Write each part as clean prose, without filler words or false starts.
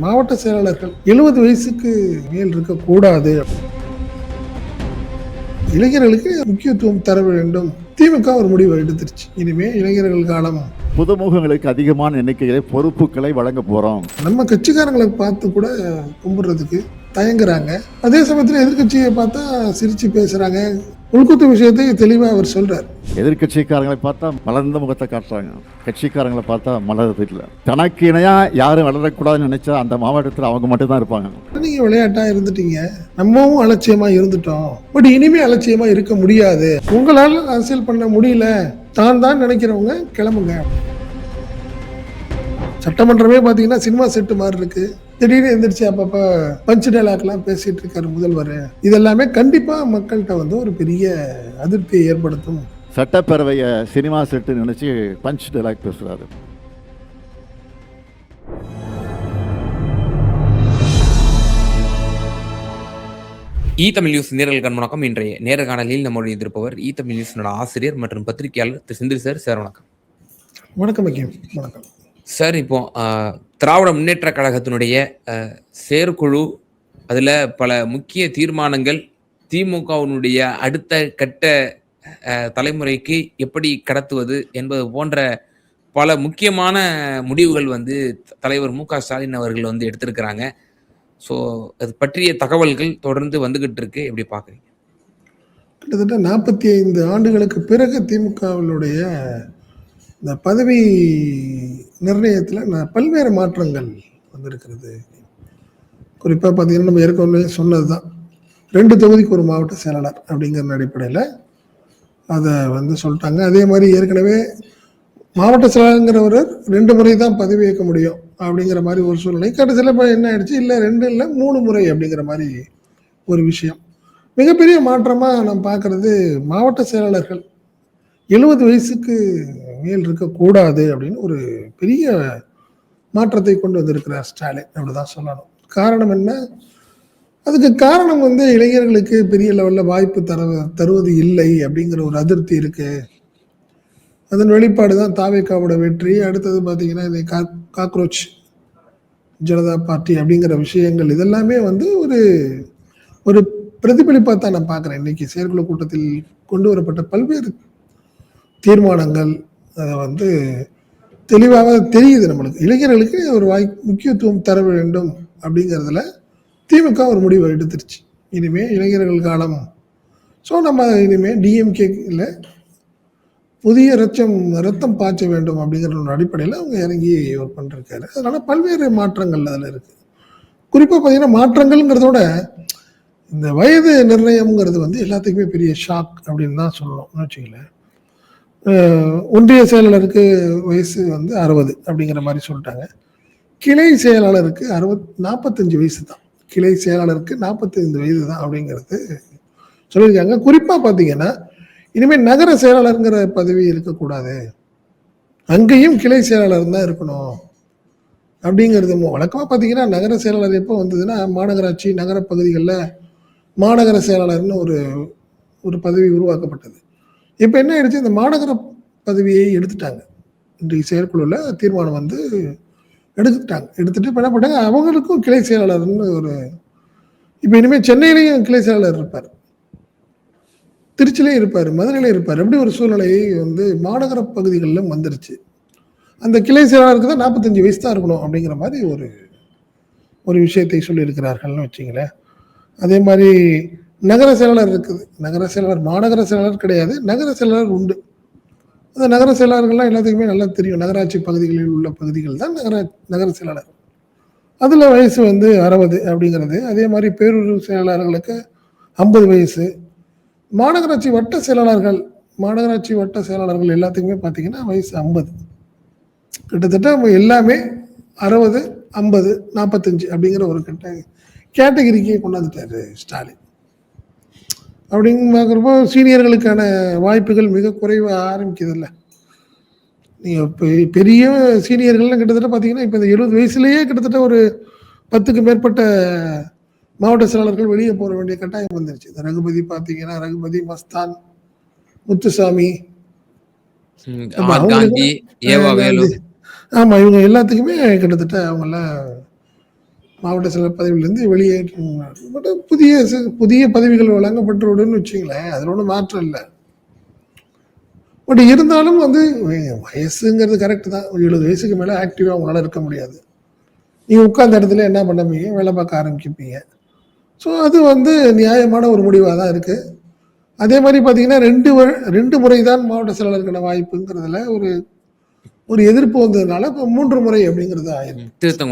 மாவட்ட செயலாளர்கள் 70 வயசுக்கு மேல் இருக்கக்கூடாது. இளைஞர்களுக்கு முக்கியத்துவம் தர வேண்டும். திமுக ஒரு முடிவு எடுத்துருச்சு. இனிமே இளைஞர்கள் காலம். புதுமுகங்களுக்கு அதிகமான எண்ணிக்கையிலே பொறுப்புகளை வழங்க போறோம். நம்ம கட்சிக்காரங்களை பார்த்து கூட கும்பிடுறதுக்கு தயங்குறாங்க. அதே சமயத்தில் எதிர்கட்சியை பார்த்தா சிரிச்சு பேசுறாங்க. உள்குத்து விஷயத்தை தெளிவா அவர் சொல்றார். எதிர்கட்சிக்காரங்களை பார்த்தா மலர்ந்த முகத்தை காட்டுறாங்க, கட்சிக்காரங்களை பார்த்தா மலர்றதில்ல. தனக்கு இணையா யாரும் வளரக்கூடாதுன்னு நினைச்சா அந்த மாவட்டத்தில் அவங்க மட்டும் தான் இருப்பாங்க. நீங்க விளையாட்டா இருந்துட்டீங்க, நம்மவும் அலட்சியமா இருந்துட்டோம். பட் இனிமே அலட்சியமா இருக்க முடியாது. உங்களால் அரசியல் பண்ண முடியல தான் நினைக்கிறவங்க கிளம்புங்க. சட்டமன்றமே பாத்தீங்கன்னா சினிமா செட்டு மாதிரி இருக்கு. திடீர்னு எந்திரிச்சு அப்பப்ப பஞ்ச் டைலாக்லாம் பேசிட்டு இருக்காரு முதல்வர். இதெல்லாமே கண்டிப்பா மக்கள்கிட்ட ஒரு பெரிய அதிருப்தியை ஏற்படுத்தும். சட்டப்பேரவையை சினிமா செட்டு நினைச்சு பஞ்ச் டைலாக் பேசுறாரு. தமிழ் நியூஸ் நேரல் வணக்கம். இன்றைய நேரகாணலில் நம்முடைய இருப்பவர் தமிழ் நியூஸோட ஆசிரியர் மற்றும் பத்திரிகையாளர் திரு செந்தில் சார். சார் வணக்கம். வணக்கம். வணக்கம் சார். இப்போ திராவிட முன்னேற்ற கழகத்தினுடைய செயற்குழு, அதில் பல முக்கிய தீர்மானங்கள் திமுகவினுடைய அடுத்த கட்ட தலைமுறைக்கு எப்படி கடத்துவது என்பது போன்ற பல முக்கியமான முடிவுகள் தலைவர் மு க ஸ்டாலின் அவர்கள் எடுத்திருக்கிறாங்க. ஸோ அது பற்றிய தகவல்கள் தொடர்ந்து வந்துகிட்டு இருக்கு. எப்படி பார்க்குறீங்க? கிட்டத்தட்ட 45 ஆண்டுகளுக்கு பிறகு திமுகவினுடைய இந்த பதவி நிர்ணயத்தில் பல்வேறு மாற்றங்கள் வந்திருக்கிறது. குறிப்பாக பார்த்தீங்கன்னா நம்ம ஏற்கனவே சொன்னது தான், 2 தொகுதிக்கு ஒரு மாவட்ட செயலாளர் அப்படிங்கிற அடிப்படையில் அதை சொல்லிட்டாங்க. அதே மாதிரி ஏற்கனவே மாவட்ட செயலாளருங்கிறவர் 2 முறை தான் பதவி ஏற்க முடியும் அப்படிங்கிற மாதிரி ஒரு சூழ்நிலை. கடைசியில் என்ன ஆயிடுச்சு, இல்லை 2 இல்லை 3 முறை அப்படிங்கிற மாதிரி ஒரு விஷயம். மிகப்பெரிய மாற்றமாக நாம் பார்க்கறது, மாவட்ட செயலாளர்கள் 70 வயசுக்கு மேல் இருக்கக்கூடாது அப்படின்னு ஒரு பெரிய மாற்றத்தை கொண்டு வந்திருக்கிறார் ஸ்டாலின். அப்படிதான் சொல்லணும். காரணம் என்ன? அதுக்கு காரணம் இளைஞர்களுக்கு பெரிய லெவலில் வாய்ப்பு தருவது இல்லை அப்படிங்கிற ஒரு அதிருப்தி இருக்கு. அதன் வெளிப்பாடு தான் தாவேகாவோட வெற்றி. அடுத்தது பார்த்தீங்கன்னா இந்த காக்ரோச் ஜனதா பார்ட்டி அப்படிங்கிற விஷயங்கள் இதெல்லாமே ஒரு ஒரு பிரதிபலிப்பாக தான் நான் பார்க்குறேன். இன்னைக்கு செயற்குழு கூட்டத்தில் கொண்டு வரப்பட்ட பல்வேறு தீர்மானங்கள் அதை தெளிவாக தெரியுது நம்மளுக்கு. இளைஞர்களுக்கு ஒரு முக்கியத்துவம் தர வேண்டும் அப்படிங்கிறதுல திமுக ஒரு முடிவை எடுத்துருச்சு. இனிமே இளைஞர்கள் காலம். ஸோ நம்ம இனிமே டிஎம்கேல புதிய ரத்தம் பாய்ச்ச வேண்டும் அப்படிங்கிற ஒரு அடிப்படையில் அவங்க இறங்கி ஒர்க் பண்ணிருக்காரு. அதனால பல்வேறு மாற்றங்கள் அதில் இருக்கு. குறிப்பாக பார்த்தீங்கன்னா மாற்றங்கள்ங்கிறதோட இந்த வயது நிர்ணயம்ங்கிறது எல்லாத்துக்குமே பெரிய ஷாக் அப்படின்னு தான் சொல்லணும்னு வச்சுக்கல. ஒன்றிய செயலாளருக்கு வயசு 60 அப்படிங்கிற மாதிரி சொல்லிட்டாங்க. கிளை செயலாளருக்கு 45 வயசு தான். கிளை செயலாளருக்கு 45 வயது தான் அப்படிங்கிறது சொல்லியிருக்காங்க. குறிப்பாக பார்த்தீங்கன்னா இனிமேல் நகர செயலாளருங்கிற பதவி இருக்கக்கூடாது, அங்கேயும் கிளை செயலாளர் தான் இருக்கணும் அப்படிங்கிறது. வழக்கமாக பார்த்தீங்கன்னா நகர செயலாளர் எப்போ வந்ததுன்னா, மாநகராட்சி நகர பகுதிகளில் மாநகர செயலாளர்னு ஒரு பதவி உருவாக்கப்பட்டது. இப்போ என்ன ஆயிடுச்சு, இந்த மாநகர பதவியை எடுத்துட்டாங்க. இன்றைக்கு செயற்குழுவில் தீர்மானம் எடுத்துட்டு இப்போ என்ன பண்ணாங்க, அவங்களுக்கும் கிளை செயலாளர்னு இப்போ இனிமேல் சென்னையிலையும் கிளை செயலாளர் இருப்பார், திருச்சிலையும் இருப்பார், மதுரையிலையும் இருப்பார். எப்படி ஒரு சூழ்நிலை மாநகர பகுதிகளிலும் வந்துருச்சு. அந்த கிளை செயலாளருக்கு தான் 45 வயசு தான் இருக்கணும் அப்படிங்கிற மாதிரி ஒரு விஷயத்தை சொல்லியிருக்கிறார்கள்னு வச்சிங்களேன். அதே மாதிரி நகர செயலாளர் இருக்குது. நகர செயலாளர் மாநகர செயலாளர் கிடையாது, நகர செயலாளர் உண்டு. அந்த நகர செயலாளர்கள்லாம் எல்லாத்துக்குமே நல்லா தெரியும். நகராட்சி பகுதிகளில் உள்ள பகுதிகள் தான் நகர செயலாளர். அதில் வயசு 60 அப்படிங்கிறது. அதே மாதிரி பேரூர் செயலாளர்களுக்கு 50 வயசு. மாநகராட்சி வட்ட செயலாளர்கள் எல்லாத்துக்குமே பார்த்தீங்கன்னா வயசு 50. கிட்டத்தட்ட எல்லாமே 60, 50, 45 அப்படிங்கிற ஒரு கேட்டகரிக்கே கொண்டாந்துட்டாரு ஸ்டாலின். அப்படின்னு பார்க்குறப்போ சீனியர்களுக்கான வாய்ப்புகள் மிக குறைவாக ஆரம்பிக்குதுல்ல. நீங்கள் இப்போ பெரிய சீனியர்கள்லாம் கிட்டத்தட்ட பார்த்தீங்கன்னா இப்போ இந்த 70 வயசுலேயே கிட்டத்தட்ட ஒரு 10க்கு மேற்பட்ட மாவட்ட செயலாளர்கள் வெளியே போக வேண்டிய கட்டாயம் வந்துருச்சு. இந்த ரகுபதி பார்த்தீங்கன்னா, ரகுபதி, மஸ்தான், முத்துசாமி, காந்தி, ஏவா வேலு, ஆமா இவங்க எல்லாத்துக்குமே கிட்டத்தட்ட அவங்கெல்லாம் மாவட்ட செயலர் பதவியிலேருந்து வெளியேற்றும். பட் புதிய பதவிகள் வழங்கப்பட்டுவிடுன்னு வச்சுங்களேன், அதில் ஒன்றும் மாற்றம் இல்லை. பட் இருந்தாலும் வந்து வயசுங்கிறது கரெக்டு தான். 70 வயசுக்கு மேலே ஆக்டிவாக அவங்களால இருக்க முடியாது. நீங்கள் உட்கார்ந்த இடத்துல என்ன பண்ணப்பீங்க, வேலை பார்க்க ஆரம்பிப்பீங்க. ஸோ அது வந்து நியாயமான ஒரு முடிவாக தான் இருக்குது. அதே மாதிரி பார்த்தீங்கன்னா 2 முறை தான் மாவட்ட செயலாளருக்கான வாய்ப்புங்கிறதுல ஒரு ஒரு எதிர்ப்பு வந்ததுனால இப்போ 3 முறை அப்படிங்கிறது ஆயிருக்கு. திருத்தம்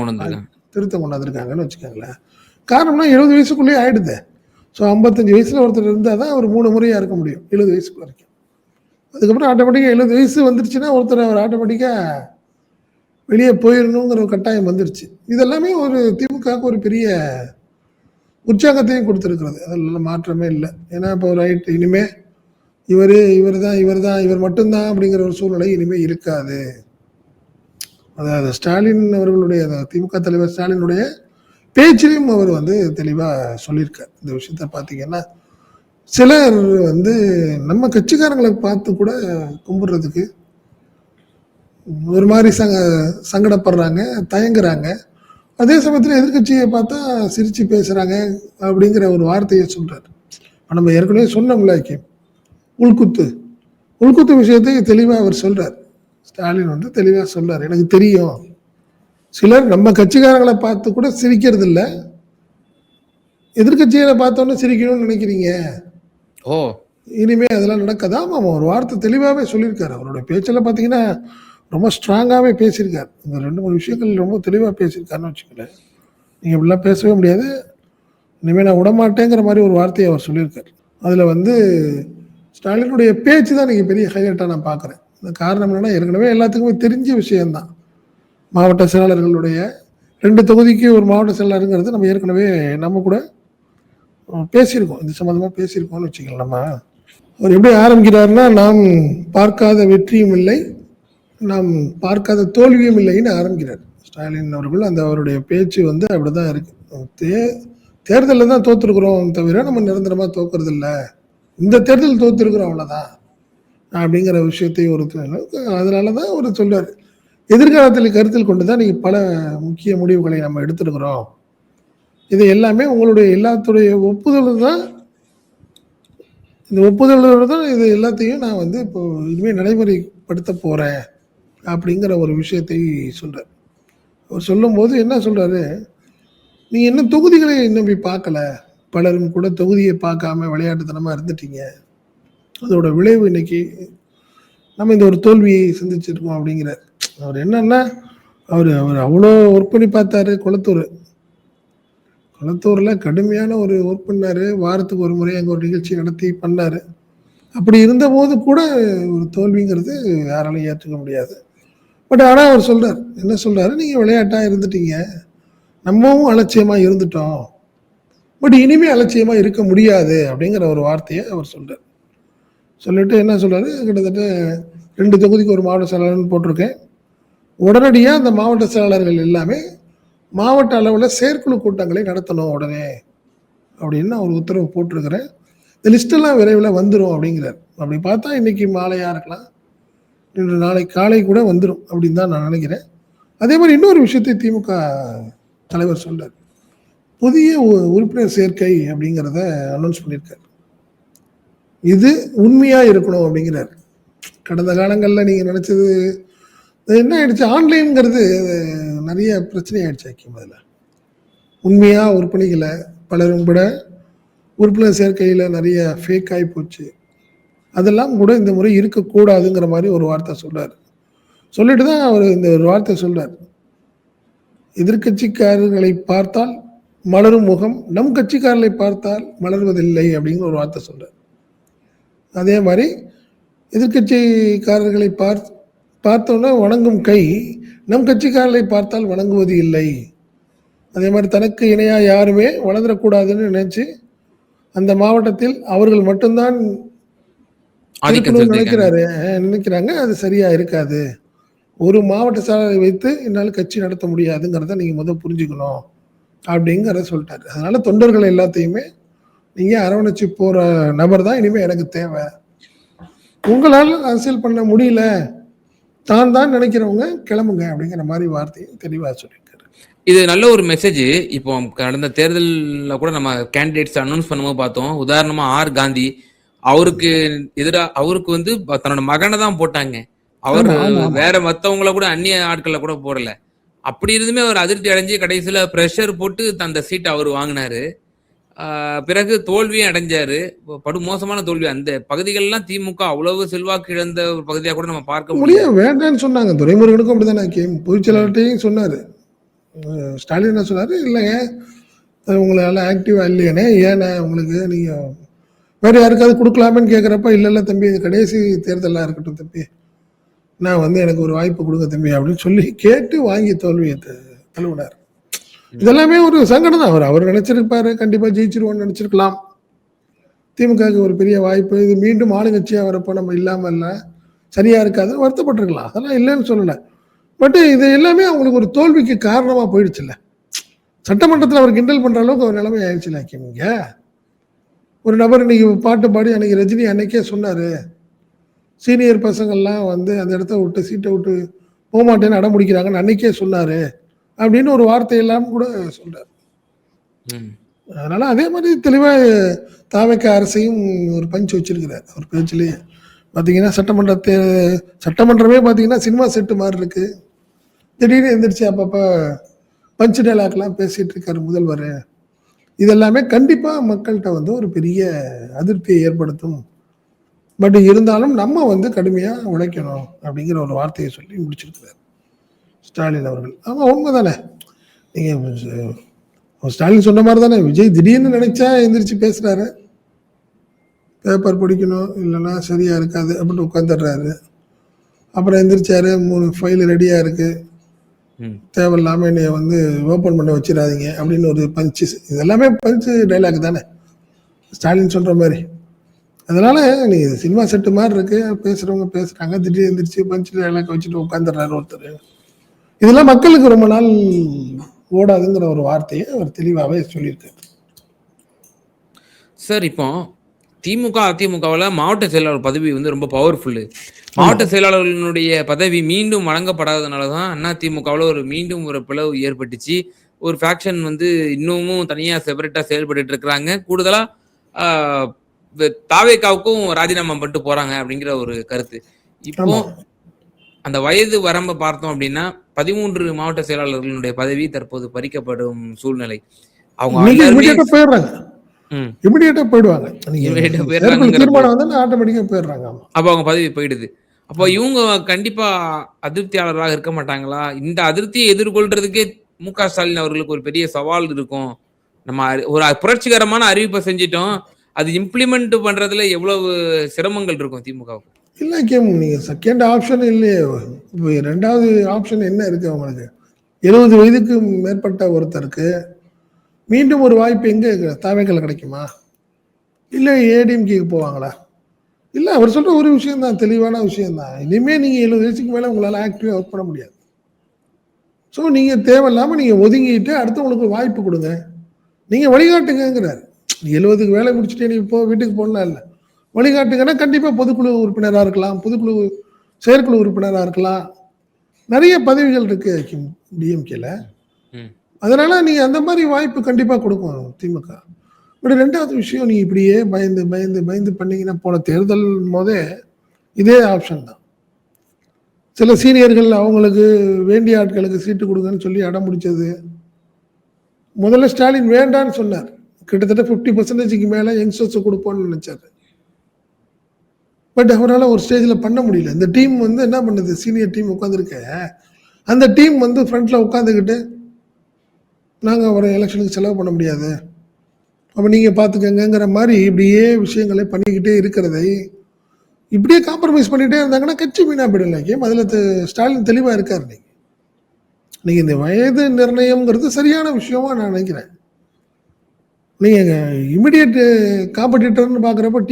கொண்டாந்துருக்காங்கன்னு வச்சுக்கோங்களேன். காரணம்னா 70 வயசுக்குள்ளேயே ஆயிடுது. ஸோ 55 வயசில் ஒருத்தர் இருந்தால் தான் ஒரு 3 முறையாக இருக்க முடியும் 70 வயசுக்கு வரைக்கும். அதுக்கப்புறம் ஆட்டோமேட்டிக்காக 70 வயசு வந்துருச்சுன்னா ஒருத்தர் அவர் ஆட்டோமேட்டிக்காக வெளியே போயிடணுங்கிற ஒரு கட்டாயம் வந்துருச்சு. இதெல்லாமே ஒரு திமுகவுக்கு ஒரு பெரிய உற்சாகத்தையும் கொடுத்துருக்கிறது. அதில் மாற்றமே இல்லை. ஏன்னா இப்போ ரைட் இனிமே இவர் மட்டும்தான் அப்படிங்கிற ஒரு சூழ்நிலை இனிமேல் இருக்காது. அதாவது ஸ்டாலின் அவர்களுடைய திமுக தலைவர் ஸ்டாலினுடைய பேச்சிலையும் அவர் வந்து தெளிவாக சொல்லியிருக்கார். இந்த விஷயத்த பார்த்தீங்கன்னா சிலர் வந்து நம்ம கட்சிக்காரங்களை பார்த்து கூட கும்பிடுறதுக்கு ஒரு மாதிரி சங்கடப்படுறாங்க, தயங்குறாங்க. அதே சமயத்தில் எதிர்கட்சியை பார்த்தா சிரித்து பேசுகிறாங்க அப்படிங்கிற ஒரு வார்த்தையை சொல்கிறார். நம்ம ஏற்கனவே சொன்னோம்ல, உள்குத்து விஷயத்தை தெளிவாக அவர் சொல்கிறார். ஸ்டாலின் வந்து தெளிவாக சொல்கிறார். எனக்கு தெரியும் சிலர் நம்ம கட்சிக்காரங்களை பார்த்து கூட சிரிக்கிறது இல்லை, எதிர்கட்சிகளை பார்த்தோன்னே சிரிக்கணும்னு நினைக்கிறீங்க. இனிமே அதெல்லாம் நடக்காது. ஆமாம், ஒரு வார்த்தை தெளிவாகவே சொல்லியிருக்காரு. அவருடைய பேச்சில் பார்த்தீங்கன்னா ரொம்ப ஸ்ட்ராங்காகவே பேசியிருக்கார். இந்த 2-3 விஷயங்கள் ரொம்ப தெளிவாக பேசியிருக்காருன்னு வச்சுக்கல. நீங்கள் இப்படிலாம் பேசவே முடியாது, இனிமேல் நான் விடமாட்டேங்கிற மாதிரி ஒரு வார்த்தையை அவர் சொல்லியிருக்கார். அதில் வந்து ஸ்டாலினுடைய பேச்சு தான் நீங்கள் பெரிய ஹைலைட்டாக நான் பார்க்குறேன். இந்த காரணம் என்னென்னா, ஏற்கனவே எல்லாத்துக்குமே தெரிஞ்ச விஷயம்தான். மாவட்ட செயலாளர்களுடைய 2 தொகுதிக்கு ஒரு மாவட்ட செயலாளருங்கிறது நம்ம ஏற்கனவே நம்ம கூட பேசியிருக்கோம், இந்த சம்மந்தமாக பேசியிருக்கோம்னு வச்சுக்கலாம். நம்ம அவர் எப்படி ஆரம்பிக்கிறாருன்னா, நாம் பார்க்காத வெற்றியும் இல்லை, நாம் பார்க்காத தோல்வியும் இல்லைன்னு ஆரம்பிக்கிறார் ஸ்டாலின் அவர்கள். அந்த அவருடைய பேச்சு வந்து அப்படிதான் இருக்கு. தேர்தலில் தான் தோற்றுருக்குறோம் தவிர நம்ம நிரந்தரமாக தோக்குறது இல்லை, இந்த தேர்தல் தோற்றுருக்குறோம் அவ்வளோதான் அப்படிங்கிற விஷயத்தை ஒரு அதனால தான் அவர் சொல்றாரு, எதிர்காலத்தில் கருத்தில் கொண்டு தான் நீங்கள் பல முக்கிய முடிவுகளை நம்ம எடுத்துருக்குறோம், இது எல்லாமே உங்களுடைய எல்லாத்துடைய ஒப்புதல் தான், இந்த ஒப்புதலோடு தான் இது எல்லாத்தையும் நான் வந்து இப்போ இனிமேல் நடைமுறைப்படுத்த போகிறேன் அப்படிங்கிற ஒரு விஷயத்தை சொல்கிறார். அவர் சொல்லும்போது என்ன சொல்கிறாரு, நீங்கள் இன்னும் தொகுதிகளை இன்னும் போய் பார்க்கல, பலரும் கூட தொகுதியை பார்க்காம விளையாட்டுத்தனமாக இருந்துட்டீங்க, அதோட விளைவு இன்னைக்கு நம்ம இந்த ஒரு தோல்வியை சந்திச்சிருக்கோம் அப்படிங்கிறார். அவர் என்னன்னா, அவர் அவ்வளோ ஒர்க் பண்ணி பார்த்தாரு. குளத்தூரில் கடுமையான ஒரு ஒர்க் பண்ணார். வாரத்துக்கு ஒரு முறை அங்கே ஒரு நிகழ்ச்சி நடத்தி பண்ணார். அப்படி இருந்தபோது கூட ஒரு தோல்விங்கிறது யாராலையும் ஏற்றுக்க முடியாது. பட் ஆனால் அவர் சொல்கிறார், என்ன சொல்கிறாரு, நீங்கள் விளையாட்டாக இருந்துட்டீங்க, நம்மவும் அலட்சியமாக இருந்துட்டோம், பட் இனிமேல் அலட்சியமாக இருக்க முடியாது அப்படிங்கிற ஒரு வார்த்தையை அவர் சொல்கிறார். சொல்லிட்டு என்ன சொல்கிறாரு, கிட்டத்தட்ட 2 தொகுதிக்கு ஒரு மாவட்ட செயலாளர்னு போட்டிருக்கேன், உடனடியாக அந்த மாவட்ட செயலாளர்கள் எல்லாமே மாவட்ட அளவில் செயற்குழு கூட்டங்களை நடத்தணும் உடனே அப்படின்னு அவர் உத்தரவு போட்டிருக்கிறேன். இந்த லிஸ்டெல்லாம் விரைவில் வந்துடும் அப்படிங்கிறார். அப்படி பார்த்தா இன்னைக்கு மாலையாக இருக்கலாம், இன்று நாளை காலை கூட வந்துடும் அப்படின்னு தான் நான் நினைக்கிறேன். அதே மாதிரி இன்னொரு விஷயத்தை திமுக தலைவர் சொல்றார், புதிய உறுப்பினர் சேர்க்கை அப்படிங்கிறத அனௌன்ஸ் பண்ணியிருக்காரு. இது உண்மையாக இருக்கணும் அப்படிங்கிறார். கடந்த காலங்களில் நீங்கள் நினச்சது என்ன ஆயிடுச்சு, ஆன்லைனுங்கிறது நிறைய பிரச்சனை ஆயிடுச்சு. ஆக்கியம் அதில் உண்மையாக உறுப்பினர்களை பலரும் கூட உறுப்பினர் சேர்க்கையில் நிறைய ஃபேக் ஆகி போச்சு, அதெல்லாம் கூட இந்த முறை இருக்கக்கூடாதுங்கிற மாதிரி ஒரு வார்த்தை சொல்றாரு. சொல்லிட்டு தான் அவர் இந்த ஒரு வார்த்தை சொல்றார், எதிர்கட்சிக்காரர்களை பார்த்தால் மலரும் முகம் நம் கட்சிக்காரர்களை பார்த்தால் மலர்வதில்லை அப்படிங்கிற ஒரு வார்த்தை சொல்றார். அதே மாதிரி எதிர்கட்சிக்காரர்களை பார்த்தோன்னா வணங்கும் கை நம் கட்சிக்காரர்களை பார்த்தால் வணங்குவது இல்லை. அதே மாதிரி தனக்கு இணையாக யாருமே வளர்ந்துடக்கூடாதுன்னு நினைச்சு அந்த மாவட்டத்தில் அவர்கள் மட்டும்தான் நினைக்கிறாங்க. அது சரியா இருக்காது, ஒரு மாவட்ட செயலாளரை வைத்து என்னால் கட்சி நடத்த முடியாதுங்கிறத நீங்க முதல் புரிஞ்சுக்கணும் அப்படிங்கிறத சொல்லிட்டாரு. அதனால தொண்டர்கள் எல்லாத்தையுமே நீங்க அரவணைச்சு போற நபர் தான் இனிமே எனக்கு தேவை, உங்களால் அரசியல் பண்ண முடியல தான் நினைக்கிறவங்க கிளம்புங்க அப்படிங்கிற மாதிரி வார்த்தையை தெளிவாக சொல்லியிருக்காரு. இது நல்ல ஒரு மெசேஜ். இப்போ கடந்த தேர்தல்ல கூட நம்ம கேண்டிடேட்ஸ் அனௌன்ஸ் பண்ணும்போது பார்த்தோம். உதாரணமா காந்தி அவருக்கு அவருக்கு வந்து தன்னோட மகனை தான் போட்டாங்க. அவர் ஆமா, ஆமா, ஆமா. வேற மத்தவங்கள கூட அந்நிய ஆட்கள கூட போடல. அப்படி இருந்துமே அவர் அதிருப்தி அடைஞ்சு கடைசியில பிரஷர் போட்டு அந்த சீட்ட அவர் வாங்கினாரு. பிறகு தோல்வியும் அடைஞ்சாரு. படுமோசமான தோல்வி. அந்த பகுதிகள்லாம் திமுக அவ்வளவு செல்வாக்கு இழந்த ஒரு பகுதியா கூட நம்ம பார்க்க முடியாது. வேண்டான்னு சொன்னாங்க. துரைமுருகனுக்கும் அப்படிதானே பொதுச் செயலாளர்கிட்டையும் சொன்னாரு. ஸ்டாலின் என்ன சொன்னாரு, இல்லைங்க உங்களால ஆக்டிவா இல்லையானே, ஏன்னா உங்களுக்கு நீங்க வேற யாருக்காவது கொடுக்கலாமேன்னு கேட்குறப்ப, இல்ல தம்பி இது கடைசி தேர்தலாக இருக்கட்டும் தம்பி, நான் வந்து எனக்கு ஒரு வாய்ப்பு கொடுங்க தம்பி அப்படின்னு சொல்லி கேட்டு வாங்கி தோல்வியை தழுவினார். இதெல்லாமே ஒரு சங்கடம் தான். அவர் நினைச்சிருப்பாரு கண்டிப்பா ஜெயிச்சிருவோம்னு நினைச்சிருக்கலாம். திமுகவுக்கு ஒரு பெரிய வாய்ப்பு, இது மீண்டும் ஆளுங்கட்சியா வரப்போ நம்ம இல்லாம இல்ல சரியா இருக்காதுன்னு வருத்தப்பட்டிருக்கலாம். அதெல்லாம் இல்லைன்னு சொல்லலை. பட் இது எல்லாமே அவங்களுக்கு ஒரு தோல்விக்கு காரணமா போயிடுச்சுல்ல. சட்டமன்றத்தில் அவர் கிண்டல் பண்ற அளவுக்கு அவர் நிலைமை ஆயிடுச்சுல. நீங்க ஒரு நபர் இன்னைக்கு பாட்டு பாடி அன்னைக்கு ரஜினி அன்னைக்கே சொன்னாரு, சீனியர் பசங்கள்லாம் வந்து அந்த இடத்த விட்டு சீட்டை விட்டு போகமாட்டேன்னு அடம் முடிக்கிறாங்கன்னு அன்னைக்கே சொன்னாரு அப்படின்னு ஒரு வார்த்தையெல்லாம் கூட சொல்றாரு. அதனால அதே மாதிரி தெளிவா தாவேக்கா அரசையும் ஒரு பஞ்ச் வச்சிருக்கிறார் அவர் பேச்சிலேயே. பார்த்தீங்கன்னா சட்டமன்றமே பார்த்தீங்கன்னா சினிமா செட்டு மாதிரி இருக்கு. திடீர்னு எந்திரிச்சு அப்பப்போ பஞ்ச் டைலாக்லாம் பேசிட்டு இருக்காரு முதல்வர். இதெல்லாமே கண்டிப்பா மக்கள்கிட்ட வந்து ஒரு பெரிய அதிருப்தியை ஏற்படுத்தும். பட் இருந்தாலும் நம்ம வந்து கடுமையா உழைக்கணும் அப்படிங்கிற ஒரு வார்த்தையை சொல்லி முடிச்சிருக்கிறார் ஸ்டாலின் அவர்கள். ஆமா உண்மைதானே. நீங்க ஸ்டாலின் சொன்ன மாதிரி தானே, விஜய் திடீர்னு நினைச்சா எந்திரிச்சு பேசுறாரு, பேப்பர் பிடிக்கணும் இல்லைன்னா சரியா இருக்காது அப்படின்னு உட்காந்துடுறாரு. அப்புறம் எந்திரிச்சாரு, 3 ஃபைல் ரெடியா இருக்கு, தேவையில்லாம என்னைய வந்து ஓப்பன் பண்ண வச்சிடாதீங்க அப்படின்னு ஒரு பஞ்சு. இதெல்லாமே பஞ்சு டைலாக் தானே ஸ்டாலின் சொல்ற மாதிரி. அதனால நீ சினிமா செட்டு மாதிரி இருக்கு, பேசுறவங்க பேசுறாங்க, திடீர்னு எந்திரிச்சு பஞ்சு டைலாக் வச்சுட்டு உட்காந்துடுறாரு ஒருத்தர். இதெல்லாம் மக்களுக்கு ரொம்ப நாள் ஓடாதுங்கிற ஒரு வார்த்தையை அவர் தெளிவாகவே சொல்லியிருக்காரு. சார் இப்போ திமுக அதிமுகவில் மாவட்ட செயலாளர் பதவி வந்து ரொம்ப பவர்ஃபுல்லு. மாவட்ட செயலாளர்களுடைய பதவி மீண்டும் வழங்கப்படாததுனால தான் அதிமுகவில் மீண்டும் ஒரு பிளவு ஏற்பட்டுச்சு. ஒரு ஃபேக்ஷன் வந்து இன்னமும் தனியாக செப்பரேட்டாக செயல்பட்டு இருக்கிறாங்க. கூடுதலாக தாவேக்காவுக்கும் ராஜினாமா பண்ணிட்டு போறாங்க அப்படிங்கிற ஒரு கருத்து. இப்போ அந்த வயது வரம்பை பார்த்தோம் அப்படின்னா 13 மாவட்ட செயலாளர்களுடைய பதவி தற்போது பறிக்கப்படும் சூழ்நிலை. அவங்க போயிடுறாங்க, இமிடியேட்டா போயிடுவாங்க. தீர்மானம் வந்து ஆட்டோமேட்டிக்கா போயிடுறாங்க. அப்ப அவங்க பதவி போயிடுது. அப்போ இவங்க கண்டிப்பா அதிருப்தியாளர்களாக இருக்க மாட்டாங்களா? இந்த அதிருப்தியை எதிர்கொள்றதுக்கே மு.க. ஸ்டாலின் அவர்களுக்கு ஒரு பெரிய சவால் இருக்கும். நம்ம ஒரு புரட்சிகரமான அறிவிப்பை செஞ்சிட்டோம், அது இம்ப்ளிமெண்ட் பண்றதுல எவ்வளவு சிரமங்கள் இருக்கும் திமுகவுக்கு? இல்ல நீங்க செகண்ட் ஆப்ஷன் இல்லையே. ரெண்டாவது ஆப்ஷன் என்ன இருக்கு அவங்களுக்கு? 70 வயதுக்கு மேற்பட்ட ஒருத்தருக்கு மீண்டும் ஒரு வாய்ப்பு எங்க தாவேக்கால கிடைக்குமா? இல்ல ஏடிஎம்கேக்கு போவாங்களா? இல்ல அவர் சொல்ற ஒரு விஷயம் தான், தெளிவான விஷயம் தான். இனிமே நீங்க 70 வயசுக்கு மேல உங்களால ஆக்டிவா ஒர்க் பண்ண முடியாது. ஸோ நீங்க தேவையில்லாம நீங்க ஒதுங்கிட்டு அடுத்தவங்களுக்கு வாய்ப்பு கொடுங்க, நீங்க வழிகாட்டுங்கிறாரு. 70க்கு வேலை முடிச்சுட்டு நீ இப்போ வீட்டுக்கு போடலாம் இல்லை, வழிகாட்டுங்கன்னா கண்டிப்பா பொதுக்குழு உறுப்பினராக இருக்கலாம், பொதுக்குழு செயற்குழு உறுப்பினராக இருக்கலாம், நிறைய பதவிகள் இருக்கு டிஎம்கேல. அதனால நீங்க அந்த மாதிரி வாய்ப்பு கண்டிப்பா கொடுக்கும் திமுக. பட் ரெண்டாவது விஷயம், நீ இப்படியே பயந்து பயந்து பயந்து பண்ணீங்கன்னா போன தேர்தல் போதே இதே ஆப்ஷன் தான். சில சீனியர்கள் அவங்களுக்கு வேண்டிய ஆட்களுக்கு சீட்டு கொடுங்கன்னு சொல்லி அடம் முடிச்சது. முதல்ல ஸ்டாலின் வேண்டான்னு சொன்னார், கிட்டத்தட்ட 50% மேல யங்ஸ்டர்ஸ் கொடுப்போம்னு நினைச்சாரு. பட் அவரால் ஒரு ஸ்டேஜில் பண்ண முடியல. இந்த டீம் வந்து என்ன பண்ணுது, சீனியர் டீம் உட்காந்துருக்க, அந்த டீம் வந்து ஃப்ரண்ட்ல உட்காந்துக்கிட்டு நாங்கள் ஒரு எலெக்ஷனுக்கு செலவு பண்ண முடியாது, அப்போ நீங்கள் பார்த்துக்கங்கிற மாதிரி இப்படியே விஷயங்களை பண்ணிக்கிட்டே இருக்கிறதை இப்படியே காம்ப்ரமைஸ் பண்ணிகிட்டே இருந்தாங்கன்னா கட்சி வீணா போயிடலாம். அதில் ஸ்டாலின் தெளிவாக இருக்கார். நீங்கள் இந்த வயது நிர்ணயம்ங்கிறது சரியான விஷயமா நான் நினைக்கிறேன். நீங்கள் இமிடியேட் காம்படிட்டர்னு பார்க்குறப்ப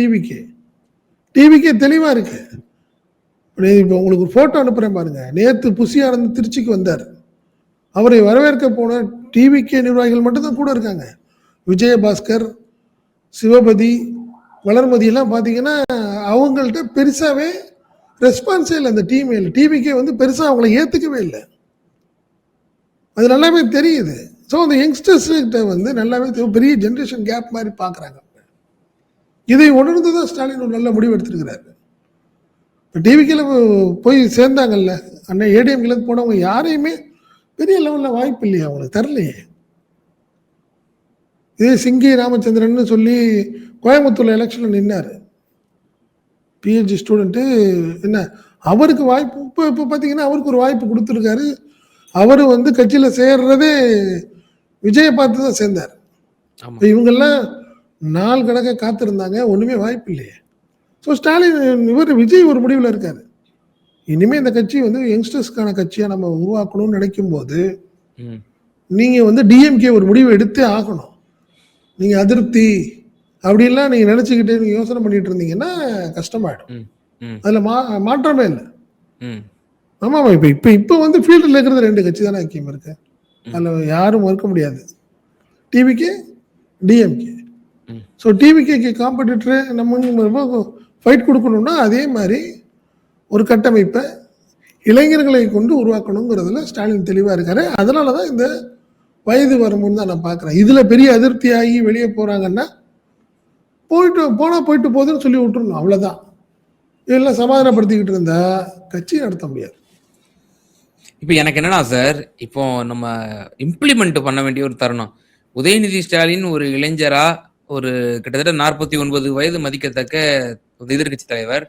டிவிக்கே தெளிவாக இருக்கு. இப்போ உங்களுக்கு ஒரு ஃபோட்டோ அனுப்புகிறேன் பாருங்க. நேற்று புசியானந்த் திருச்சிக்கு வந்தார், அவரை வரவேற்க போன டிவிக்கே நிர்வாகிகள் மட்டும்தான் கூட இருக்காங்க. விஜயபாஸ்கர், சிவபதி, வளர்மதி எல்லாம் பார்த்தீங்கன்னா அவங்கள்ட்ட பெருசாகவே ரெஸ்பான்ஸே இல்லை. அந்த டிவிக்கே வந்து பெருசாக அவங்கள ஏற்றுக்கவே இல்லை. அது நல்லாவே தெரியுது. ஸோ அந்த யங்ஸ்டர்ஸ்கிட்ட வந்து நல்லாவே பெரிய ஜென்ரேஷன் கேப் மாதிரி பார்க்குறாங்க. இதை உணர்ந்து தான் ஸ்டாலின் ஒரு நல்ல முடிவு எடுத்திருக்கிறாரு. இப்போ டிவிக்கில் போய் சேர்ந்தாங்கல்ல, அண்ணன் ஏடிஎம்கிலேருந்து போனவங்க யாரையுமே பெரிய லெவலில் வாய்ப்பு இல்லையா, அவங்களுக்கு தரலையே. இதே சிங்கி ராமச்சந்திரன் சொல்லி கோயம்புத்தூர்ல எலெக்ஷனில் நின்னார், பிஹெச்டி ஸ்டூடெண்ட்டு. என்ன அவருக்கு வாய்ப்பு இப்போ பார்த்தீங்கன்னா அவருக்கு ஒரு வாய்ப்பு கொடுத்துருக்காரு. அவர் வந்து கட்சியில் சேர்றதே விஜயை பார்த்து தான் சேர்ந்தார். இப்போ இவங்கெல்லாம் நாள் கணக்காக காத்திருந்தாங்க, ஒன்றுமே வாய்ப்பு இல்லையே. ஸோ ஸ்டாலின் விஜய் ஒரு முடிவில் இருக்கார். இனிமேல் இந்த கட்சி வந்து யங்ஸ்டர்ஸ்க்கான கட்சியாக நம்ம உருவாக்கணும்னு நினைக்கும் போது நீங்கள் வந்து டிஎம்கே ஒரு முடிவு எடுத்தே ஆகணும். நீங்கள் அதிருப்தி அப்படின்லாம் நீங்கள் நினச்சிக்கிட்டு நீங்கள் யோசனை பண்ணிட்டு இருந்தீங்கன்னா கஷ்டமாயிடும். அதில் மாற்றமே இல்லை. ஆமாம், இப்போ வந்து ஃபீல்டில் இருக்கிறது 2 கட்சி தானே ஐக்கியம் இருக்கு, அதில் யாரும் மறுக்க முடியாது, டிவிகே டிஎம்கே. ஸோ டிவிகேக்கு காம்படிட்டரு நம்ம ஃபைட் கொடுக்கணும்னா அதே மாதிரி ஒரு கட்டமைப்பை இளைஞர்களை கொண்டு உருவாக்கணுங்கிறதுல ஸ்டாலின் தெளிவாக இருக்காரு. அதனால தான் இந்த வயது வரம்புன்னு தான் நான் பார்க்குறேன். இதில் பெரிய அதிருப்தி ஆகி வெளியே போகிறாங்கன்னா போயிட்டு போகுதுன்னு சொல்லி விட்டுருணும், அவ்வளோதான். இதெல்லாம் சமாதானப்படுத்திக்கிட்டு இருந்தா கட்சி நடத்த முடியாது. இப்போ எனக்கு என்னன்னா சார், இப்போ நம்ம இம்ப்ளிமெண்ட் பண்ண வேண்டிய ஒரு தருணம். உதயநிதி ஸ்டாலின் ஒரு இளைஞரா, ஒரு கிட்டத்தட்ட 49 வயது மதிக்கத்தக்க ஒரு எதிர்கட்சி தலைவர்,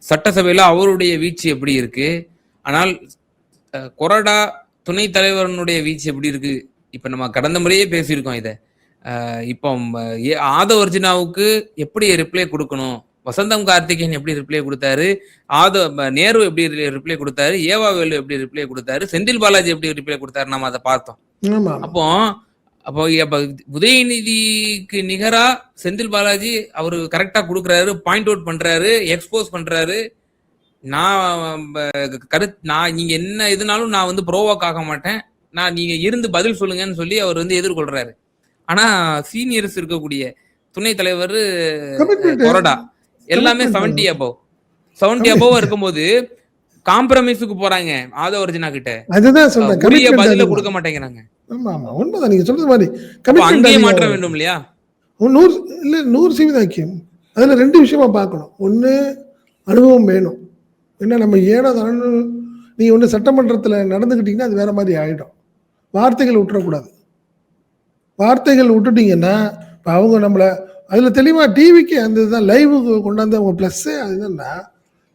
சட்டசபையில அவருடைய வீழ்ச்சி எப்படி இருக்கு, ஆனால் கொறடா துணைத் தலைவரனுடைய வீழ்ச்சி எப்படி இருக்கு. இப்ப நம்ம கடந்த முறையே பேசியிருக்கோம் இதை. இப்போ ஆதவ அர்ஜுனாவுக்கு எப்படி ரிப்ளை கொடுக்கணும், வசந்தம் கார்த்திகேயன் எப்படி ரிப்ளை கொடுத்தாரு, நேரு எப்படி ரிப்ளை கொடுத்தாரு, ஏவாவேலு எப்படி ரிப்ளை கொடுத்தாரு, செந்தில் பாலாஜி எப்படி ரிப்ளை கொடுத்தாரு, நம்ம அதை பார்த்தோம். அப்போ உதயநிதிக்கு நிகரா செந்தில் பாலாஜி அவரு கரெக்டா கொடுக்குறாரு, பாயிண்ட் அவுட் பண்றாரு, எக்ஸ்போஸ் பண்றாரு. நான் நீங்க என்ன எதுனாலும் நான் வந்து ப்ரோவோக் ஆக மாட்டேன், நான் நீங்க இருந்து பதில் சொல்லுங்கன்னு சொல்லி அவர் வந்து எதிர்கொள்றாரு. ஆனா சீனியர்ஸ் இருக்கக்கூடிய துணைத் தலைவர் கொறடா எல்லாமே 70 above இருக்கும்போது காம்ப்ரமைஸுக்கு போறாங்க. ஆதவ அர்ஜுனா கிட்ட உரிய பதில கொடுக்க மாட்டேங்கிறாங்க. உண்மைதான் நீங்க சொல்றது மாதிரி அங்கேயே மாற்ற வேண்டும் இல்லையா? 100% ஐக்கியம். அதுல 2 விஷயமா பார்க்கணும். ஒண்ணு அனுபவம் வேணும். என்ன நம்ம நீங்க ஒண்ணு சட்டமன்றத்துல நடந்துக்கிட்டீங்கன்னா அது வேற மாதிரி ஆயிடும். வார்த்தைகள் விட்டுறக்கூடாது. வார்த்தைகள் விட்டுட்டீங்கன்னா இப்போ அவங்க நம்மளை அதில் தெளிவாக டிவிக்கு அந்த இதுதான் லைவுக்கு கொண்டாந்து அவங்க ப்ளஸ்ஸு அது என்னன்னா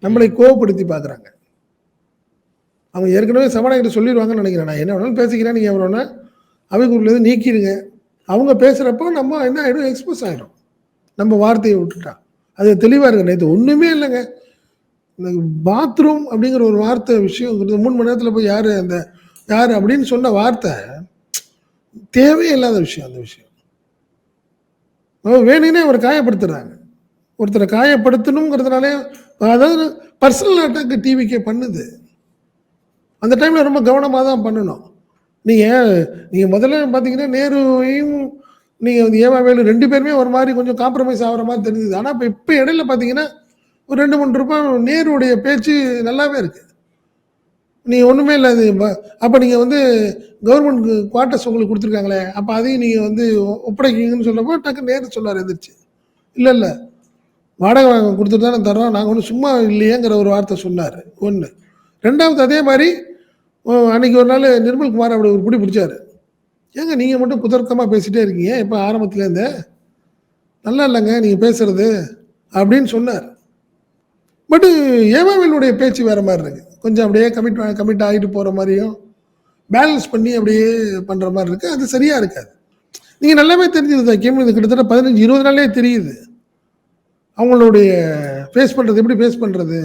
நம்மளை கோவப்படுத்தி பார்க்குறாங்க. அவங்க ஏற்கனவே சபாநாயகர்கிட்ட சொல்லிடுவாங்கன்னு நினைக்கிறேன், நான் என்ன வேணாலும் பேசிக்கிறேன், நீங்கள் எவ்வளோன்னா அவைக்குள்ளது நீக்கிடுங்க. அவங்க பேசுகிறப்போ நம்ம என்ன ஆகிடும், எக்ஸ்போஸ் ஆகிடும் நம்ம வார்த்தையை விட்டுட்டா. அது தெளிவாக இருக்கு. நேற்று ஒன்றுமே இல்லைங்க, இந்த பாத்ரூம் அப்படிங்கிற ஒரு வார்த்தை விஷயம் 3 மணி நேரத்தில் போய் யார் அப்படின்னு சொன்ன வார்த்தை தேவையில்லாத விஷயம். அந்த விஷயம் வேணும்னே அவர் காயப்படுத்துறாங்க. ஒருத்தரை காயப்படுத்தணுங்கிறதுனாலே அதாவது பர்சனல் அட்டாக் டிவிக்கே பண்ணுது. அந்த டைமில் ரொம்ப கவனமாக தான் பண்ணணும். நீங்கள் முதல்ல பார்த்தீங்கன்னா நேருவையும் நீங்கள் ஏவாவேலு 2 பேருமே ஒரு மாதிரி கொஞ்சம் காம்ப்ரமைஸ் ஆகிற மாதிரி தெரிஞ்சுது. ஆனால் இப்போ இடையில பார்த்தீங்கன்னா ஒரு 2-3 ரூபாய் நேருடைய பேச்சு நல்லாவே இருக்குது. நீங்கள் ஒன்றுமே இல்லை, அது அப்போ நீங்கள் வந்து கவர்மெண்ட் குவார்ட்டர்ஸ் உங்களுக்கு கொடுத்துருக்காங்களே, அப்போ அதையும் நீங்கள் வந்து ஒப்படைக்கிங்கன்னு சொன்னப்போ டக்கு நேரு சொன்னார் எதிர்த்து, இல்லை வாடகை கொடுத்துட்டு தானே தரோம், நாங்கள் ஒன்றும் சும்மா இல்லையேங்கிற ஒரு வார்த்தை சொன்னார். ஒன்று. 2வது அதே மாதிரி அன்றைக்கி ஒரு நாள் நிர்மல்குமார் அப்படி ஒரு பிடிச்சார். ஏங்க நீங்கள் மட்டும் குதர்க்கமாக பேசிகிட்டே இருக்கீங்க இப்போ ஆரம்பத்துலேருந்து, நல்லா இல்லைங்க நீங்கள் பேசுகிறது அப்படின்னு சொன்னார். பட்டு ஏவாவேலுடைய பேச்சு வேறு மாதிரி இருக்குது. கொஞ்சம் அப்படியே கமிட் ஆகிட்டு போகிற மாதிரியும் பேலன்ஸ் பண்ணி அப்படியே பண்ணுற மாதிரி இருக்குது. அது சரியாக இருக்காது. நீங்கள் நல்லாவே தெரிஞ்சுது ஐக்கியம், இது கிட்டத்தட்ட 15-20 நாளே தெரியுது அவங்களுடைய ஃபேஸ் பண்ணுறது, எப்படி ஃபேஸ் பண்ணுறது,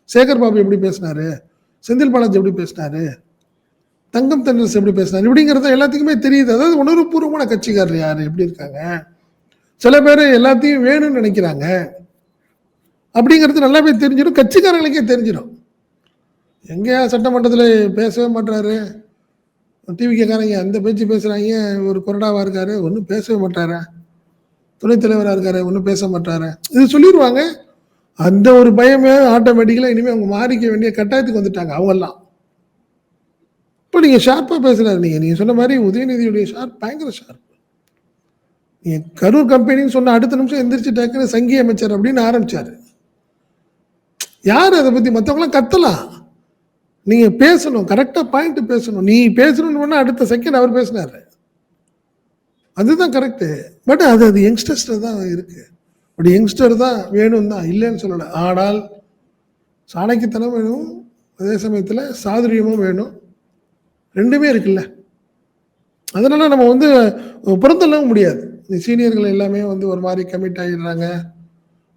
சேகர் பாபு எப்படி பேசினார், செந்தில் பாலாஜி எப்படி பேசினார், தங்கம் தென்னரசு எப்படி பேசினார், இப்படிங்கிறது எல்லாத்துக்குமே தெரியுது. அதாவது உணர்வுபூர்வமான கட்சிக்காரர் யார் எப்படி இருக்காங்க, சில பேர் எல்லாத்தையும் வேணும்னு நினைக்கிறாங்க அப்படிங்கிறது நல்லாவே தெரிஞ்சிடும், கட்சிக்காரங்களுக்கே தெரிஞ்சிடும். எங்கேயா சட்டமன்றத்தில் பேசவே மாட்டாரு, டிவிக்காரங்க அந்த பேச்சு பேசுகிறாங்க, ஒரு கொறடாவாக இருக்காரு ஒன்றும் பேசவே மாட்டாரா, துணைத் தலைவராக இருக்காரு ஒன்றும் பேச மாட்டாரா, இது சொல்லிடுவாங்க. அந்த ஒரு பயமே ஆட்டோமேட்டிக்கலாக இனிமேல் அவங்க மாறிக்க வேண்டிய கட்டாயத்துக்கு வந்துட்டாங்க அவங்கெல்லாம். இப்போ நீங்க ஷார்ப்பா பேசுறாரு. நீங்க சொன்ன மாரி உதயநிதியுடைய பயங்கர ஷார்ப். நீங்க கரூர் கம்பெனின்னு சொன்ன அடுத்த நிமிஷம் எந்திரிச்சு டக்குன்னு சங்கி அமைச்சர் அப்படின்னு ஆரம்பிச்சாரு. யாரு அத பத்தி? மத்தவங்கலாம் கத்தலாம். நீங்க பேசணும். கரெக்ட்டா பாயிண்ட் பேசணும். நீ பேசணும்னு சொன்னா அடுத்த செகண்ட் அவர் பேசினாரு. அதுதான் கரெக்ட். பட் அது யங்ஸ்டர்ஸ்ல தான் இருக்கு. பட் யங்ஸ்டர் தான் வேணும் தான், இல்லைன்னு சொல்லல. ஆனால் சாணக்கியத்தனம் வேணும், அதே சமயத்துல சாதுரியமும் வேணும். 2மே இருக்குல்ல. அதனால நம்ம வந்து புறந்தள்ளவும் முடியாது. சீனியர்கள் எல்லாமே வந்து ஒரு மாதிரி கமிட் ஆகிடுறாங்க.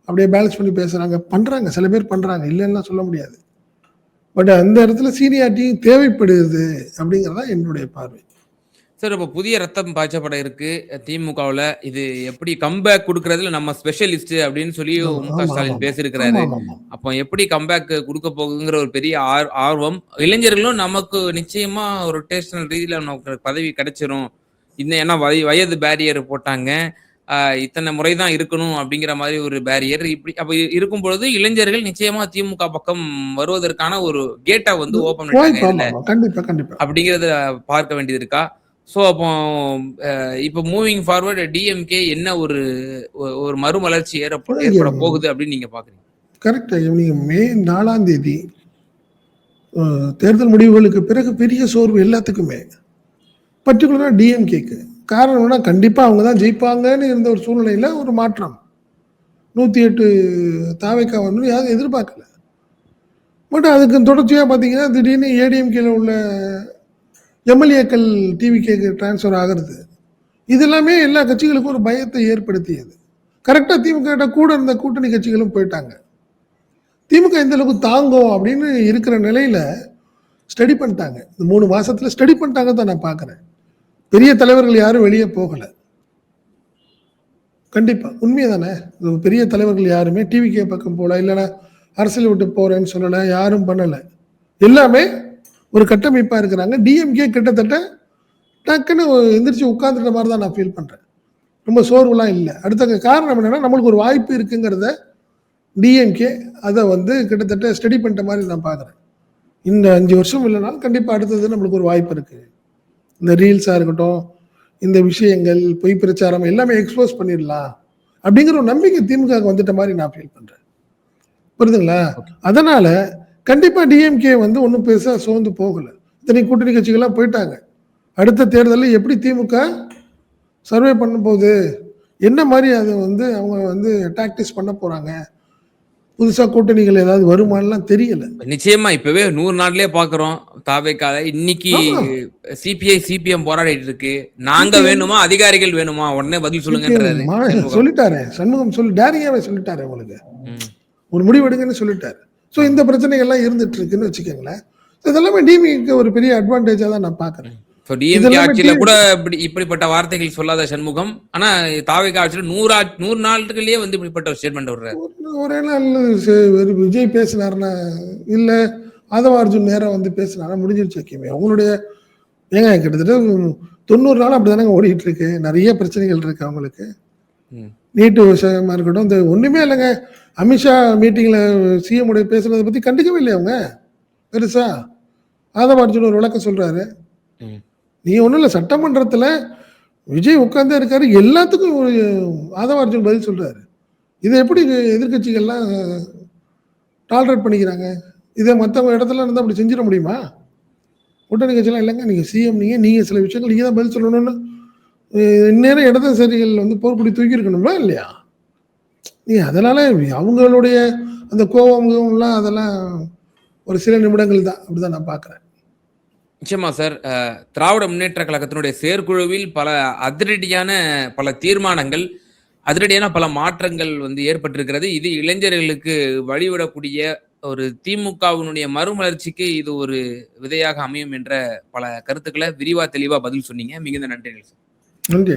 அப்படியே பேலன்ஸ் பண்ணி பேசுறாங்க. பண்றாங்க. சில பேர் பண்றாங்க. இல்லைன்னா சொல்ல முடியாது. பட் அந்த இடத்துல சீனியாரிட்டியும் தேவைப்படுது அப்படிங்கிறதா என்னுடைய பார்வை. சார், இப்போ புதிய ரத்தம் பாய்ச்சப்பட இருக்கு திமுகவுல. இது எப்படி கம்பேக் குடுக்கறதுல நம்ம ஸ்பெஷலிஸ்ட் அப்படின்னு சொல்லி ஆமா, மு.க. ஆமா, ஸ்டாலின் ஆமா. பேசியிருக்கிறாரு. ஆமா, ஆமா. அப்போ எப்படி கம்பேக் குடுக்க போகுதுங்கிற ஒரு பெரிய ஆர்வம். இளைஞர்களும் நமக்கு நிச்சயமா ஒரு ரொட்டேஷனல் ரீதியில நமக்கு பதவி கிடைச்சிரும். ஏன்னா வயது பேரியர் போட்டாங்க. இத்தனை முறை தான் இருக்கணும் அப்படிங்கிற மாதிரி ஒரு பேரியர். இப்படி அப்ப இருக்கும் பொழுது இளைஞர்கள் நிச்சயமா திமுக பக்கம் வருவதற்கான ஒரு கேட்டை வந்து ஓபன் பண்ணிட்டாங்க இதுல. ஆமா, கண்டிப்பா, கண்டிப்பா. அப்படிங்கிறத பார்க்க வேண்டியது இருக்கா? ஸோ அப்போ இப்போ மூவிங் ஃபார்வர்ட் டிஎம்கே என்ன ஒரு ஒரு மறுமலர்ச்சி ஏற்பட போகுது அப்படின்னு நீங்க பாக்குறீங்க? கரெக்ட். நீங்க மே 4ஆம் தேதி தேர்தல் முடிவுகளுக்கு பிறகு பெரிய சோர்வு எல்லாத்துக்குமே, பர்டிகுலரா டிஎம்கேக்கு. காரணம்னா கண்டிப்பா அவங்க தான் ஜெயிப்பாங்கன்னு இருந்த ஒரு சூழ்நிலையில ஒரு மாற்றம். 108 தாவேக்கா வந்து யாரும் எதிர்பார்க்கல. பட் அதுக்கு தொடர்ச்சியா பாத்தீங்கன்னா திடீர்னு ஏடிஎம்கேல உள்ள எம்எல்ஏக்கள் டிவிகேக்கு டிரான்ஸ்ஃபர் ஆகிறது. இதெல்லாமே எல்லா கட்சிகளுக்கும் ஒரு பயத்தை ஏற்படுத்தியது. கரெக்டா திமுக கூட இருந்த கூட்டணி கட்சிகளும் போயிட்டாங்க. திமுக எந்த அளவுக்கு தாங்கும் அப்படின்னு இருக்கிற நிலையில ஸ்டடி பண்ணிட்டாங்க. இந்த 3 மாசத்துல ஸ்டடி பண்ணிட்டாங்க தான் நான் பாக்குறேன். பெரிய தலைவர்கள் யாரும் வெளியே போகல. கண்டிப்பா உண்மையே தானே. பெரிய தலைவர்கள் யாருமே டிவிகே பக்கம் போல, இல்லைன்னா அரசியல் விட்டு போறேன்னு சொல்லல, யாரும் பண்ணல. எல்லாமே ஒரு கட்டமைப்பா இருக்கிறாங்க. டிஎம்கே கிட்டத்தட்ட டக்குன்னு எந்திரிச்சு உட்கார்ந்துட்ட மாதிரி தான் நான் ஃபீல் பண்றேன். ரொம்ப சோர்வுலாம் இல்லை. அடுத்த காரணம் என்னன்னா, நம்மளுக்கு ஒரு வாய்ப்பு இருக்குங்கிறத டிஎம்கே அதை வந்து கிட்டத்தட்ட ஸ்டடி பண்ணிட்ட மாதிரி நான் பார்க்குறேன். இந்த 5 வருஷம் இல்லைனாலும் கண்டிப்பாக அடுத்தது நம்மளுக்கு ஒரு வாய்ப்பு இருக்கு. இந்த ரீல்ஸாக இருக்கட்டும், இந்த விஷயங்கள், பொய் பிரச்சாரம் எல்லாமே எக்ஸ்போஸ் பண்ணிடலாம் அப்படிங்கிற ஒரு நம்பிக்கை திமுக வந்துட்ட மாதிரி நான் ஃபீல் பண்றேன். புரியுதுங்களா? அதனால கண்டிப்பா டிஎம்கே வந்து ஒன்றும் பெருசா சோர்ந்து போகல. இத்தனை கூட்டணி கட்சிகள்லாம் போயிட்டாங்க. அடுத்த தேர்தலில் எப்படி திமுக சர்வே பண்ண போகுது, என்ன மாதிரி அதை வந்து அவங்க வந்து டாக்டிஸ் பண்ண போறாங்க, புதுசா கூட்டணிகள் ஏதாவது வருமானலாம் தெரியல. நிச்சயமா இப்பவே 100 நாள்லயே பாக்குறோம் தாவேக்கால. இன்னைக்கு சிபிஐ சிபிஎம் போராடிட்டு இருக்கு. நாங்க வேணுமா அதிகாரிகள் வேணுமா, உடனே பதில் சொல்லுங்கன்றாரு. சொல்லிட்டாரு சண்முகம், டேரிங்காவே சொல்லிட்டாரு. உங்களுக்கு ஒரு முடிவெடுங்கன்னு சொல்லிட்டாரு. ஸோ இந்த பிரச்சனைகள்லாம் இருந்துட்டு இருக்குன்னு வச்சுக்கோங்களேன். இதெல்லாமே டிஎம்கே ஒரு பெரிய அட்வான்டேஜா தான் நான் பாக்குறேன். டிஎம்கே ஆட்சியில கூட இப்படிப்பட்ட வார்த்தைகள் சொல்லாத சண்முகம், ஆனா தாவேக்கா ஆட்சியில 100 நாட்கள்லயே வந்து இப்படிப்பட்ட ஸ்டேட்மெண்ட் விடுறாரு. ஒரே நாள் விஜய் பேசினாருன்னா, இல்ல ஆதவ அர்ஜுன் நேரம் வந்து பேசினாரா முடிஞ்சிருச்சு. வைக்கமே அவங்களுடைய ஏங்க கிட்டத்தட்ட 90 நாள் அப்படிதானங்க ஓடிட்டு இருக்கு. நிறைய பிரச்சனைகள் இருக்கு அவங்களுக்கு. நீட்டு விஷயமா இருக்கட்டும், இந்த ஒண்ணுமே இல்லைங்க. அமித்ஷா மீட்டிங்ல சிஎம் உடைய பேசுனதை பத்தி கண்டுக்கவே இல்லை அவங்க பெருசா. ஆதவ அர்ஜுன் ஒரு விளக்கம் சொல்றாரு. நீ ஒன்றும் இல்லை, சட்டமன்றத்தில் விஜய் உட்கார்ந்தே இருக்காரு, எல்லாத்துக்கும் ஆதவ அர்ஜுன் பதில் சொல்றாரு. இதை எப்படி எதிர்கட்சிகள்லாம் டாலரேட் பண்ணிக்கிறாங்க? இதை மற்றவங்க இடத்துல இருந்தால் அப்படி செஞ்சிட முடியுமா? கூட்டணி கட்சியெல்லாம் இல்லைங்க, நீங்கள் சிஎம், நீங்கள் சில விஷயங்கள் நீங்கள் தான் பதில் சொல்லணும்னு இந்நேரம் இடதுசாரிகள் வந்து போர்க்குடி தூக்கி இருக்கணுமா இல்லையா? நீ அதனால அவங்களுடைய அந்த கோபம்லாம் அதெல்லாம் ஒரு சில நிமிடங்கள் தான், அப்படிதான் நான் பார்க்குறேன். நிச்சயமா சார். திராவிட முன்னேற்ற கழகத்தினுடைய செயற்குழுவில் பல தீர்மானங்கள், அதிரடியான பல மாற்றங்கள் வந்து ஏற்பட்டிருக்கிறது. இது இளைஞர்களுக்கு வழிவிடக்கூடிய ஒரு திமுகவினுடைய மறுமலர்ச்சிக்கு இது ஒரு விதையாக அமையும் என்ற பல கருத்துக்களை விரிவா தெளிவா பதில் சொன்னீங்க. மிகுந்த நன்றிகள் சார். நன்றி.